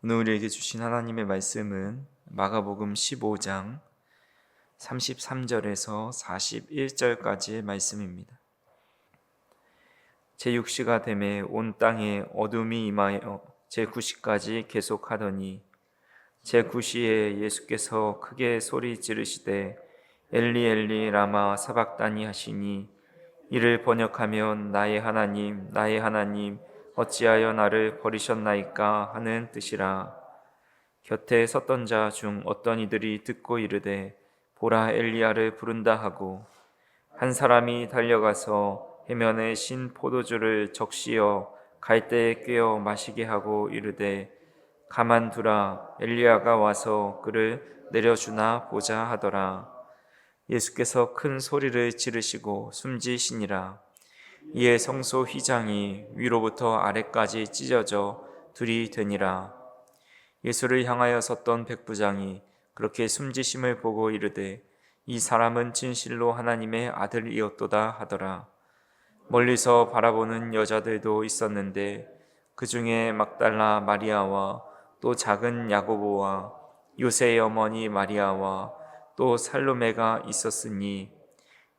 오늘 우리에게 주신 하나님의 말씀은 마가복음 15장 33절에서 41절까지의 말씀입니다. 제6시가 되매 온 땅에 어둠이 임하여 제9시까지 계속하더니 제9시에 예수께서 크게 소리 지르시되 엘리 엘리 라마 사박다니 하시니 이를 번역하면 나의 하나님 나의 하나님 어찌하여 나를 버리셨나이까 하는 뜻이라. 곁에 섰던 자 중 어떤 이들이 듣고 이르되 보라 엘리야를 부른다 하고 한 사람이 달려가서 해면에 신 포도주를 적시어 갈대에 꿰어 마시게 하고 이르되 가만두라 엘리야가 와서 그를 내려주나 보자 하더라. 예수께서 큰 소리를 지르시고 숨지시니라. 이에 성소 휘장이 위로부터 아래까지 찢어져 둘이 되니라. 예수를 향하여 섰던 백부장이 그렇게 숨지심을 보고 이르되 이 사람은 진실로 하나님의 아들이었도다 하더라. 멀리서 바라보는 여자들도 있었는데 그 중에 막달라 마리아와 또 작은 야고보와 요새의 어머니 마리아와 또 살로메가 있었으니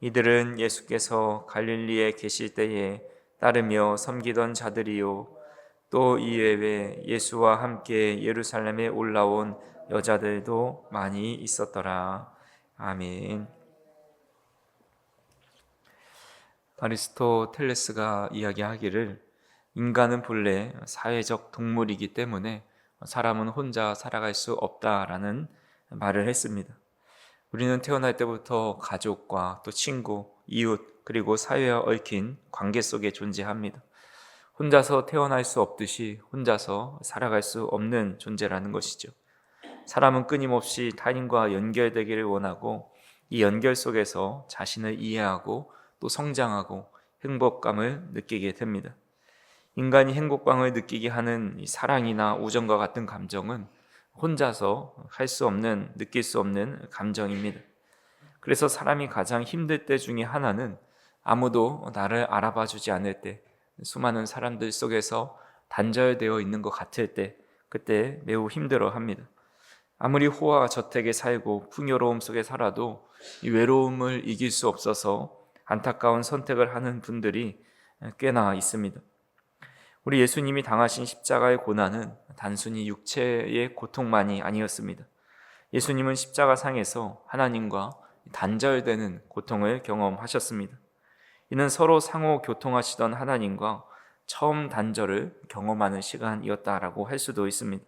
이들은 예수께서 갈릴리에 계실 때에 따르며 섬기던 자들이요 또 이외에 예수와 함께 예루살렘에 올라온 여자들도 많이 있었더라. 아멘. 아리스토텔레스가 이야기하기를 인간은 본래 사회적 동물이기 때문에 사람은 혼자 살아갈 수 없다라는 말을 했습니다. 우리는 태어날 때부터 가족과 또 친구, 이웃, 그리고 사회와 얽힌 관계 속에 존재합니다. 혼자서 태어날 수 없듯이 혼자서 살아갈 수 없는 존재라는 것이죠. 사람은 끊임없이 타인과 연결되기를 원하고 이 연결 속에서 자신을 이해하고 또 성장하고 행복감을 느끼게 됩니다. 인간이 행복감을 느끼게 하는 이 사랑이나 우정과 같은 감정은 혼자서 할 수 없는, 느낄 수 없는 감정입니다. 그래서 사람이 가장 힘들 때 중에 하나는 아무도 나를 알아봐 주지 않을 때, 수많은 사람들 속에서 단절되어 있는 것 같을 때, 그때 매우 힘들어 합니다. 아무리 호화 저택에 살고 풍요로움 속에 살아도 이 외로움을 이길 수 없어서 안타까운 선택을 하는 분들이 꽤나 있습니다. 우리 예수님이 당하신 십자가의 고난은 단순히 육체의 고통만이 아니었습니다. 예수님은 십자가상에서 하나님과 단절되는 고통을 경험하셨습니다. 이는 서로 상호 교통하시던 하나님과 처음 단절을 경험하는 시간이었다라고 할 수도 있습니다.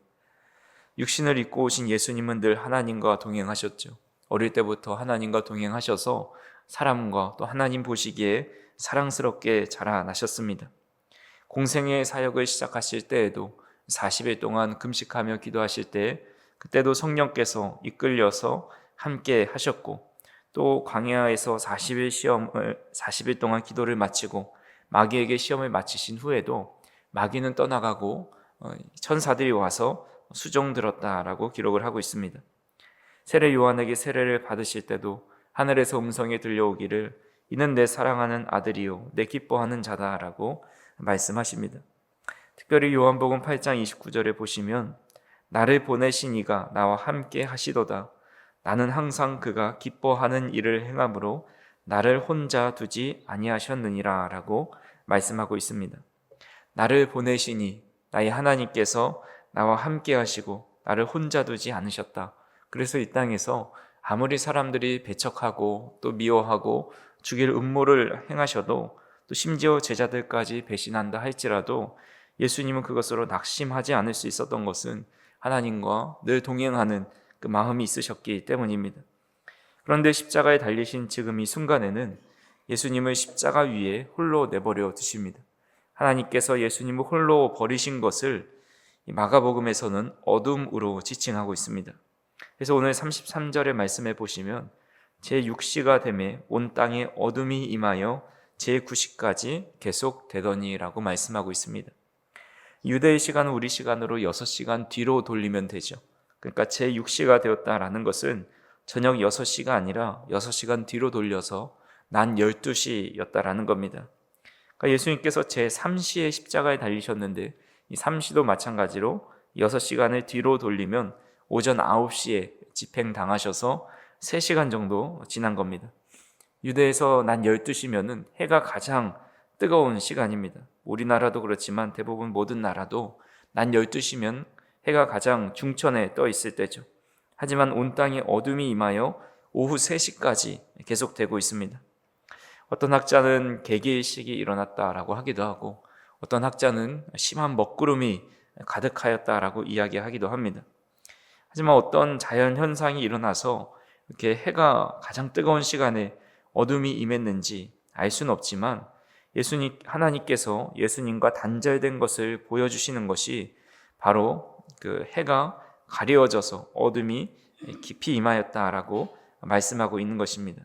육신을 입고 오신 예수님은 늘 하나님과 동행하셨죠. 어릴 때부터 하나님과 동행하셔서 사람과 또 하나님 보시기에 사랑스럽게 자라나셨습니다. 공생의 사역을 시작하실 때에도 40일 동안 금식하며 기도하실 때 그때도 성령께서 이끌려서 함께 하셨고 또 광야에서 40일 동안 기도를 마치고 마귀에게 시험을 마치신 후에도 마귀는 떠나가고 천사들이 와서 수종 들었다라고 기록을 하고 있습니다. 세례 요한에게 세례를 받으실 때도 하늘에서 음성이 들려오기를 이는 내 사랑하는 아들이요 내 기뻐하는 자다라고 말씀하십니다. 특별히 요한복음 8장 29절에 보시면 나를 보내신 이가 나와 함께 하시도다. 나는 항상 그가 기뻐하는 일을 행함으로 나를 혼자 두지 아니하셨느니라 라고 말씀하고 있습니다. 나를 보내시니 나의 하나님께서 나와 함께 하시고 나를 혼자 두지 않으셨다. 그래서 이 땅에서 아무리 사람들이 배척하고 또 미워하고 죽일 음모를 행하셔도 또 심지어 제자들까지 배신한다 할지라도 예수님은 그것으로 낙심하지 않을 수 있었던 것은 하나님과 늘 동행하는 그 마음이 있으셨기 때문입니다. 그런데 십자가에 달리신 지금 이 순간에는 예수님을 십자가 위에 홀로 내버려 두십니다. 하나님께서 예수님을 홀로 버리신 것을 마가복음에서는 어둠으로 지칭하고 있습니다. 그래서 오늘 33절의 말씀에 보시면 제6시가 되매 온 땅에 어둠이 임하여 제9시까지 계속되더니라고 말씀하고 있습니다. 유대의 시간은 우리 시간으로 6시간 뒤로 돌리면 되죠. 그러니까 제6시가 되었다라는 것은 저녁 6시가 아니라 6시간 뒤로 돌려서 난 12시였다라는 겁니다. 그러니까 예수님께서 제3시에 십자가에 달리셨는데 이 3시도 마찬가지로 6시간을 뒤로 돌리면 오전 9시에 집행당하셔서 3시간 정도 지난 겁니다. 유대에서 낮 12시면은 해가 가장 뜨거운 시간입니다. 우리나라도 그렇지만 대부분 모든 나라도 낮 12시면 해가 가장 중천에 떠 있을 때죠. 하지만 온 땅에 어둠이 임하여 오후 3시까지 계속되고 있습니다. 어떤 학자는 개기일식이 일어났다라고 하기도 하고, 어떤 학자는 심한 먹구름이 가득하였다라고 이야기하기도 합니다. 하지만 어떤 자연 현상이 일어나서 이렇게 해가 가장 뜨거운 시간에 어둠이 임했는지 알 수는 없지만, 하나님께서 예수님과 단절된 것을 보여주시는 것이 바로 그 해가 가려져서 어둠이 깊이 임하였다라고 말씀하고 있는 것입니다.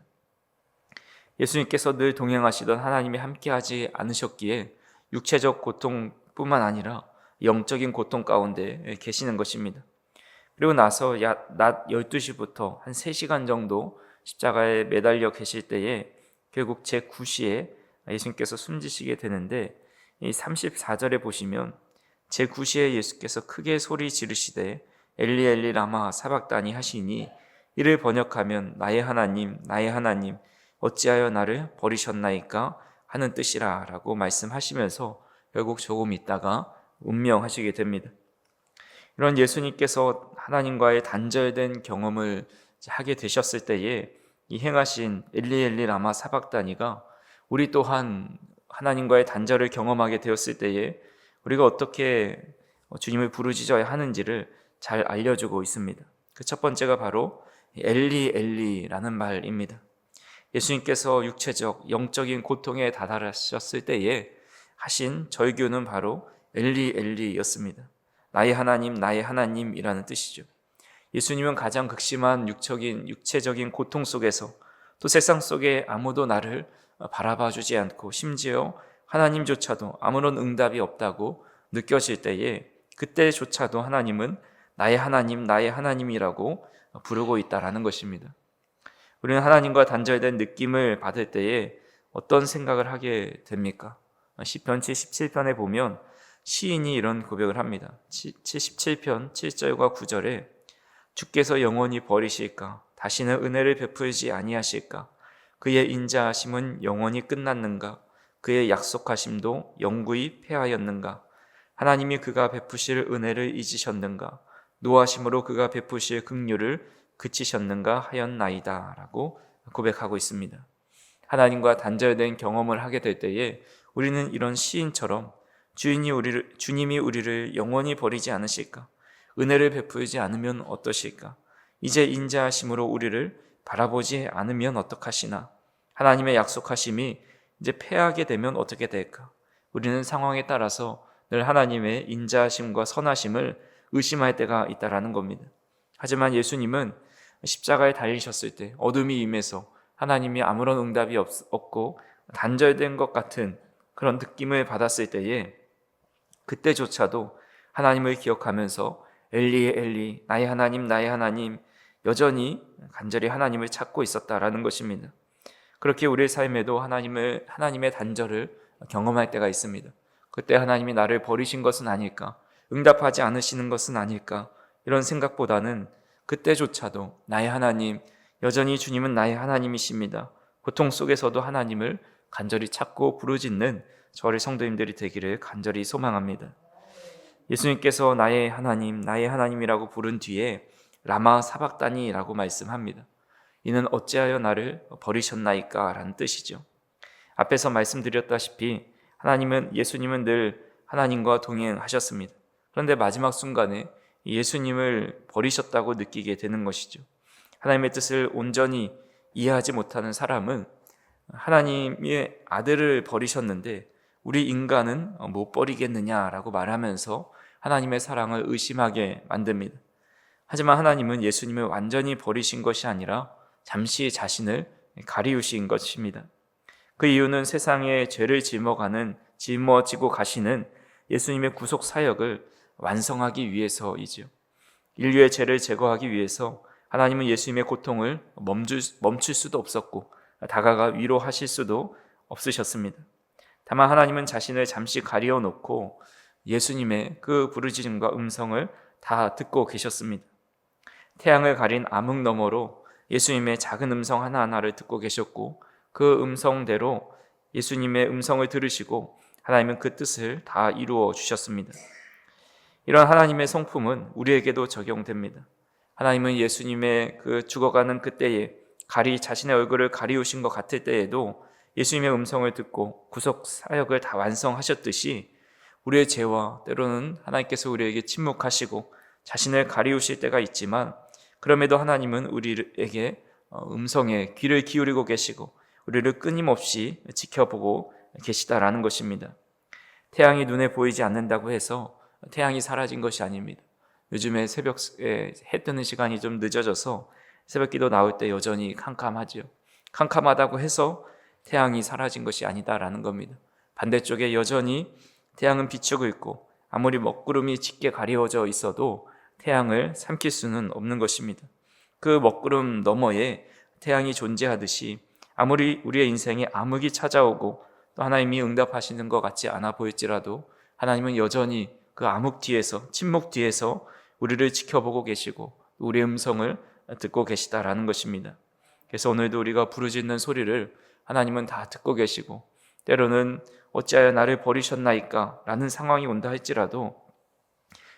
예수님께서 늘 동행하시던 하나님이 함께하지 않으셨기에 육체적 고통뿐만 아니라 영적인 고통 가운데 계시는 것입니다. 그리고 나서 낮 12시부터 한 3시간 정도 십자가에 매달려 계실 때에 결국 제9시에 예수님께서 숨지시게 되는데, 이 34절에 보시면 제9시에 예수께서 크게 소리 지르시되 엘리 엘리 라마 사박다니 하시니, 이를 번역하면 나의 하나님 나의 하나님 어찌하여 나를 버리셨나이까 하는 뜻이라 라고 말씀하시면서 결국 조금 있다가 운명하시게 됩니다. 이런 예수님께서 하나님과의 단절된 경험을 하게 되셨을 때에 이 행하신 엘리 엘리 라마 사박다니가 우리 또한 하나님과의 단절을 경험하게 되었을 때에 우리가 어떻게 주님을 부르짖어야 하는지를 잘 알려주고 있습니다. 그 첫 번째가 바로 엘리 엘리라는 말입니다. 예수님께서 육체적 영적인 고통에 다다르셨을 때에 하신 절규는 바로 엘리 엘리였습니다. 나의 하나님이라는 뜻이죠. 예수님은 가장 극심한 육체적인 고통 속에서, 또 세상 속에 아무도 나를 바라봐 주지 않고 심지어 하나님조차도 아무런 응답이 없다고 느껴질 때에, 그때조차도 하나님은 나의 하나님이라고 부르고 있다라는 것입니다. 우리는 하나님과 단절된 느낌을 받을 때에 어떤 생각을 하게 됩니까? 시편 77편에 보면 시인이 이런 고백을 합니다. 77편 7절과 9절에 주께서 영원히 버리실까? 다시는 은혜를 베풀지 아니하실까? 그의 인자하심은 영원히 끝났는가? 그의 약속하심도 영구히 패하였는가? 하나님이 그가 베푸실 은혜를 잊으셨는가? 노하심으로 그가 베푸실 긍휼을 그치셨는가 하였나이다 라고 고백하고 있습니다. 하나님과 단절된 경험을 하게 될 때에 우리는 이런 시인처럼 주님이 우리를 영원히 버리지 않으실까? 은혜를 베풀지 않으면 어떠실까? 이제 인자하심으로 우리를 바라보지 않으면 어떡하시나? 하나님의 약속하심이 이제 패하게 되면 어떻게 될까? 우리는 상황에 따라서 늘 하나님의 인자하심과 선하심을 의심할 때가 있다라는 겁니다. 하지만 예수님은 십자가에 달리셨을 때 어둠이 임해서 하나님이 아무런 응답이 없고 단절된 것 같은 그런 느낌을 받았을 때에, 그때조차도 하나님을 기억하면서 엘리 엘리 나의 하나님 여전히 간절히 하나님을 찾고 있었다라는 것입니다. 그렇게 우리의 삶에도 하나님의 단절을 경험할 때가 있습니다. 그때 하나님이 나를 버리신 것은 아닐까, 응답하지 않으시는 것은 아닐까, 이런 생각보다는 그때조차도 나의 하나님, 여전히 주님은 나의 하나님이십니다. 고통 속에서도 하나님을 간절히 찾고 부르짖는 저희 성도님들이 되기를 간절히 소망합니다. 예수님께서 나의 하나님이라고 부른 뒤에 라마 사박다니라고 말씀합니다. 이는 어찌하여 나를 버리셨나이까 라는 뜻이죠. 앞에서 말씀드렸다시피 예수님은 늘 하나님과 동행하셨습니다. 그런데 마지막 순간에 예수님을 버리셨다고 느끼게 되는 것이죠. 하나님의 뜻을 온전히 이해하지 못하는 사람은 하나님의 아들을 버리셨는데 우리 인간은 못 버리겠느냐라고 말하면서 하나님의 사랑을 의심하게 만듭니다. 하지만 하나님은 예수님을 완전히 버리신 것이 아니라 잠시 자신을 가리우신 것입니다. 그 이유는 세상의 죄를 짊어지고 가시는 예수님의 구속 사역을 완성하기 위해서이지요. 인류의 죄를 제거하기 위해서 하나님은 예수님의 고통을 멈출 수도 없었고 다가가 위로하실 수도 없으셨습니다. 다만 하나님은 자신을 잠시 가리어 놓고 예수님의 그 부르짖음과 음성을 다 듣고 계셨습니다. 태양을 가린 암흑 너머로 예수님의 작은 음성 하나하나를 듣고 계셨고, 그 음성대로 예수님의 음성을 들으시고 하나님은 그 뜻을 다 이루어 주셨습니다. 이런 하나님의 성품은 우리에게도 적용됩니다. 하나님은 예수님의 그 죽어가는 그때에 자신의 얼굴을 가리우신 것 같을 때에도 예수님의 음성을 듣고 구속 사역을 다 완성하셨듯이, 우리의 죄와 때로는 하나님께서 우리에게 침묵하시고 자신을 가리우실 때가 있지만, 그럼에도 하나님은 우리에게 음성에 귀를 기울이고 계시고 우리를 끊임없이 지켜보고 계시다라는 것입니다. 태양이 눈에 보이지 않는다고 해서 태양이 사라진 것이 아닙니다. 요즘에 새벽에 해 뜨는 시간이 좀 늦어져서 새벽기도 나올 때 여전히 캄캄하지요. 캄캄하다고 해서 태양이 사라진 것이 아니다라는 겁니다. 반대쪽에 여전히 태양은 비추고 있고, 아무리 먹구름이 짙게 가리워져 있어도 태양을 삼킬 수는 없는 것입니다. 그 먹구름 너머에 태양이 존재하듯이, 아무리 우리의 인생에 암흑이 찾아오고 또 하나님이 응답하시는 것 같지 않아 보일지라도 하나님은 여전히 그 암흑 뒤에서, 침묵 뒤에서 우리를 지켜보고 계시고 우리의 음성을 듣고 계시다라는 것입니다. 그래서 오늘도 우리가 부르짖는 소리를 하나님은 다 듣고 계시고, 때로는 어찌하여 나를 버리셨나이까 라는 상황이 온다 할지라도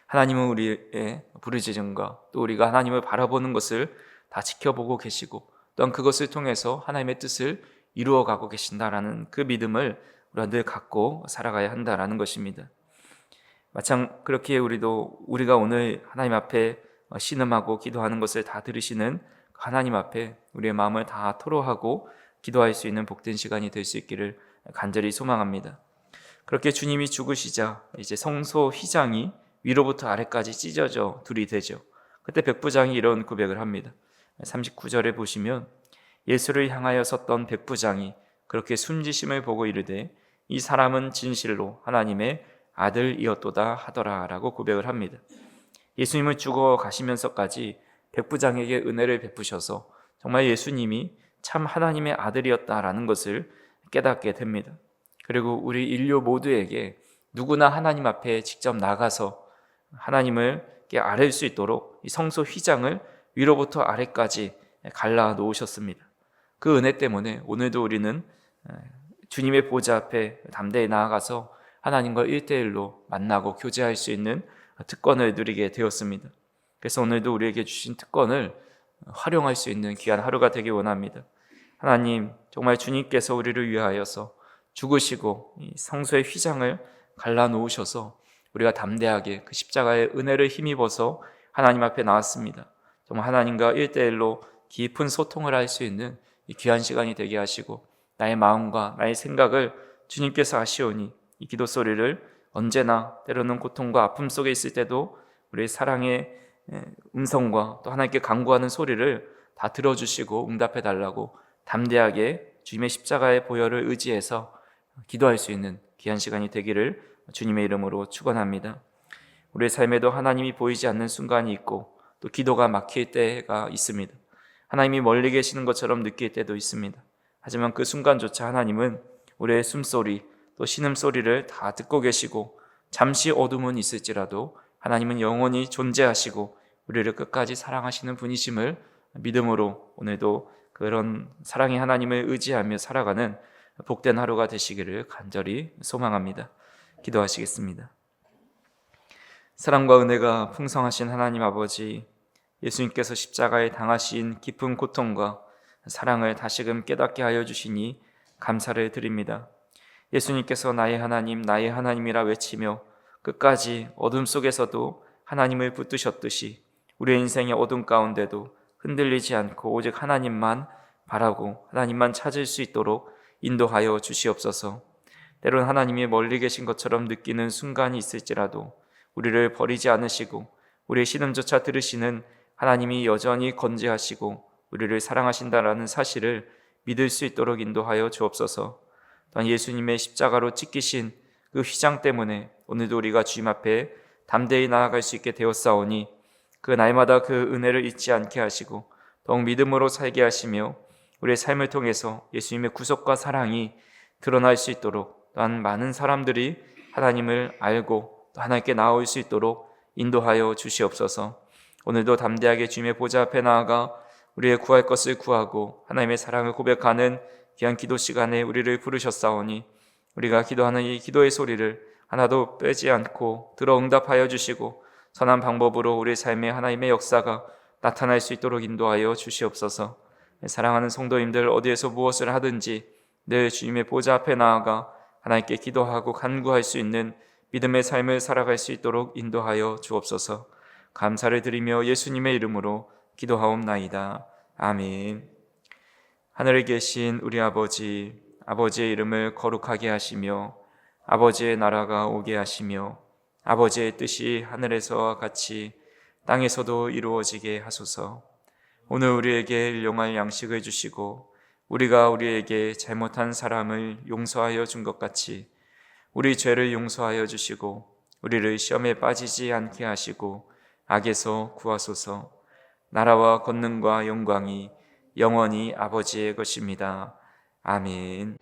하나님은 우리의 부르짖음과 또 우리가 하나님을 바라보는 것을 다 지켜보고 계시고, 또한 그것을 통해서 하나님의 뜻을 이루어가고 계신다라는 그 믿음을 우리가 늘 갖고 살아가야 한다라는 것입니다. 마찬가지로 그렇게 우리가 오늘 하나님 앞에 신음하고 기도하는 것을 다 들으시는 하나님 앞에 우리의 마음을 다 토로하고 기도할 수 있는 복된 시간이 될 수 있기를 간절히 소망합니다. 그렇게 주님이 죽으시자 이제 성소 휘장이 위로부터 아래까지 찢어져 둘이 되죠. 그때 백부장이 이런 고백을 합니다. 39절에 보시면, 예수를 향하여 섰던 백부장이 그렇게 숨지심을 보고 이르되 이 사람은 진실로 하나님의 아들이었도다 하더라 라고 고백을 합니다. 예수님을 죽어 가시면서까지 백부장에게 은혜를 베푸셔서 정말 예수님이 참 하나님의 아들이었다라는 것을 깨닫게 됩니다. 그리고 우리 인류 모두에게 누구나 하나님 앞에 직접 나가서 하나님을 아뢰 수 있도록 이 성소 휘장을 위로부터 아래까지 갈라 놓으셨습니다. 그 은혜 때문에 오늘도 우리는 주님의 보좌 앞에 담대히 나아가서 하나님과 1대1로 만나고 교제할 수 있는 특권을 누리게 되었습니다. 그래서 오늘도 우리에게 주신 특권을 활용할 수 있는 귀한 하루가 되길 원합니다. 하나님, 정말 주님께서 우리를 위하여서 죽으시고 이 성소의 휘장을 갈라 놓으셔서 우리가 담대하게 그 십자가의 은혜를 힘입어서 하나님 앞에 나왔습니다. 정말 하나님과 1대1로 깊은 소통을 할 수 있는 이 귀한 시간이 되게 하시고, 나의 마음과 나의 생각을 주님께서 아시오니 이 기도 소리를 언제나 때로는 고통과 아픔 속에 있을 때도 우리의 사랑의 음성과 또 하나님께 간구하는 소리를 다 들어주시고 응답해 달라고 담대하게 주님의 십자가의 보혈을 의지해서 기도할 수 있는 귀한 시간이 되기를 주님의 이름으로 축원합니다. 우리의 삶에도 하나님이 보이지 않는 순간이 있고 또 기도가 막힐 때가 있습니다. 하나님이 멀리 계시는 것처럼 느낄 때도 있습니다. 하지만 그 순간조차 하나님은 우리의 숨소리 또 신음소리를 다 듣고 계시고, 잠시 어둠은 있을지라도 하나님은 영원히 존재하시고 우리를 끝까지 사랑하시는 분이심을 믿음으로 오늘도 그런 사랑의 하나님을 의지하며 살아가는 복된 하루가 되시기를 간절히 소망합니다. 기도하시겠습니다. 사랑과 은혜가 풍성하신 하나님 아버지, 예수님께서 십자가에 당하신 깊은 고통과 사랑을 다시금 깨닫게 하여 주시니 감사를 드립니다. 예수님께서 나의 하나님, 나의 하나님이라 외치며 끝까지 어둠 속에서도 하나님을 붙드셨듯이 우리의 인생의 어둠 가운데도 흔들리지 않고 오직 하나님만 바라고 하나님만 찾을 수 있도록 인도하여 주시옵소서. 때론 하나님이 멀리 계신 것처럼 느끼는 순간이 있을지라도 우리를 버리지 않으시고 우리의 신음조차 들으시는 하나님이 여전히 건재하시고 우리를 사랑하신다라는 사실을 믿을 수 있도록 인도하여 주옵소서. 또한 예수님의 십자가로 찢기신 그 휘장 때문에 오늘도 우리가 주님 앞에 담대히 나아갈 수 있게 되었사오니 그 날마다 그 은혜를 잊지 않게 하시고 더욱 믿음으로 살게 하시며 우리의 삶을 통해서 예수님의 구속과 사랑이 드러날 수 있도록, 또한 많은 사람들이 하나님을 알고 또 하나님께 나올 수 있도록 인도하여 주시옵소서. 오늘도 담대하게 주님의 보좌 앞에 나아가 우리의 구할 것을 구하고 하나님의 사랑을 고백하는 귀한 기도 시간에 우리를 부르셨사오니 우리가 기도하는 이 기도의 소리를 하나도 빼지 않고 들어 응답하여 주시고 선한 방법으로 우리 삶에 하나님의 역사가 나타날 수 있도록 인도하여 주시옵소서. 사랑하는 성도님들, 어디에서 무엇을 하든지 늘 주님의 보좌 앞에 나아가 하나님께 기도하고 간구할 수 있는 믿음의 삶을 살아갈 수 있도록 인도하여 주옵소서. 감사를 드리며 예수님의 이름으로 기도하옵나이다. 아멘. 하늘에 계신 우리 아버지, 아버지의 이름을 거룩하게 하시며 아버지의 나라가 오게 하시며 아버지의 뜻이 하늘에서와 같이 땅에서도 이루어지게 하소서. 오늘 우리에게 일용할 양식을 주시고 우리가 우리에게 잘못한 사람을 용서하여 준 것 같이 우리 죄를 용서하여 주시고 우리를 시험에 빠지지 않게 하시고 악에서 구하소서. 나라와 권능과 영광이 영원히 아버지의 것입니다. 아멘.